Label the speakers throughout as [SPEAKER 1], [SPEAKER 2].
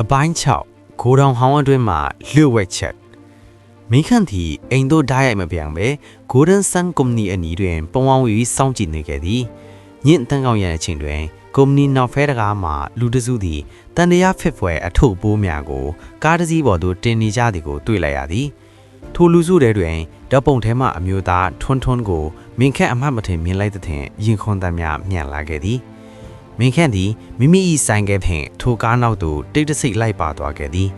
[SPEAKER 1] အပိုင်း6ကိုတောင်ဟောင်းအတွင်းမှာလျှို့ဝှက်ချက်မင်းခန့်သည်အိမ်တို့ဓာတ်ရိုက်မပြောင်းပဲ Golden Sun ကုမ္ပဏီအနီးတွင်ပုံအောင်ပြီးစောင့်ကြည့်နေခဲ့သည်ညင့်တန်းကောင်းရတဲ့အချိန်တွင်ကုမ္ပဏီနောက်ဖဲတကားမှလူတစုသည်တန်တရားဖစ်ဖွယ်အထုပ်ပိုးများကိုကားတစ်စီးပေါ်သို့တင်နေကြသည်ကိုတွေ့လိုက်ရသည်ထိုလူစုထဲတွင်ဓာတ်ပုံထဲမှအမျိုးသားထွန်းထွန်းကိုမင်းခန့်အမှတ်မထင်မြင်လိုက်တဲ့ရင်ခွန်တမ်းများမြန်လာခဲ့သည်မင်းခန့်သည်မိမိ၏ဆိုင်ကဲဖြင့်ထိုကားနောက်သို့တိတ်တဆိတ်လိုက်ပါသွားခဲ့သည်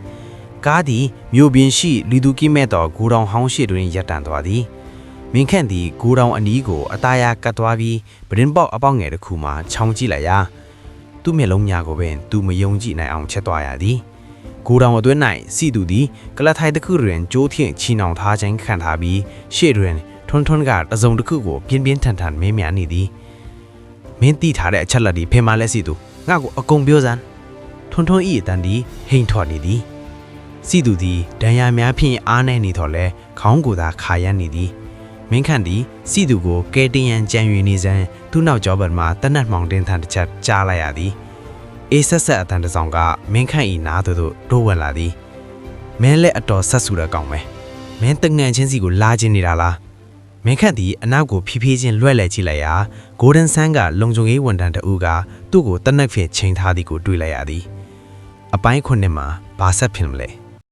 [SPEAKER 1] ကားသည်မြို့ပြင်ရှိလူသူကိမဲ့သောဂိုတောင်ဟောင်းရှိတွင်ရပ်တန့်သွားသည်မင်းခန့်သည်ဂိုတောင်အနီးကိုအသားရကတ်သွားပြီးပဒင်းပေါက်အပေါက်ငယ်တစ်ခုမှခြောင်ကြည့်လိုက်ရာသူ့မျက်လုံးများကိုပင်သူမယုံကြည်နိုင်အောင်ချက်သွားရသည်ဂိုတောင်အတွင်း၌စီသူသည်ကလထိုင်တစ်ခုတွင်ကြိုးဖြင့်ချီနှောင်ထားခြင်းခံထားပြီးရှေ့တွင်ထွန်းထွန်းကတစုံတစ်ခုကိုပြင်းပြင်းထန်ထန်မင်းမြနေသည်မင်းတိထားတဲ့အချက်လက်ဒီဖင်မလဲစီသူငါ့ကိုအကုန်ပြောစမ်းထွန်းထွန်းဤအတန်ဒီဟိန်ထွာနေသည်စီသူသည်ဒဏ်ရာများဖြင့်အားနေနေတော့လဲခေါင်းကိုသာခါရမ်းနေသည်မင်းခန့်သည်စီသူကိုကဲတင်ရန်ကြံရွေနေစမ်းသူ့နောက်ကျောဘက်မှတနတ်မှောင်တင်ထန်တစ်ချက်ကြားလိုက်ရသည်အေးဆက်ဆက်အတန်တစ်ဆောင်ကမင်းခန့်ဤနားသို့တိုးဝင်လာသည်မင်းလည်းအတော်ဆက်ဆူရကောင်းပဲမင်းတငန်ချင်းစီကိုလာခြင်းနေတာလားမင်းခန့်သည်အနောက်ကိုဖြည်းဖြည်းချင်းလွှဲလဲကြည့်လိုက်ရာ Golden Sun ကလုံခြုံရေးဝန်ထမ်းတဦးကသူ့ကိုတနက်ဖြင့်ချိန်ထားသည်ကိုတွေ့လိုက်ရသည်အပိုင်း9မှာဘာဆက်ဖြစ်မလဲ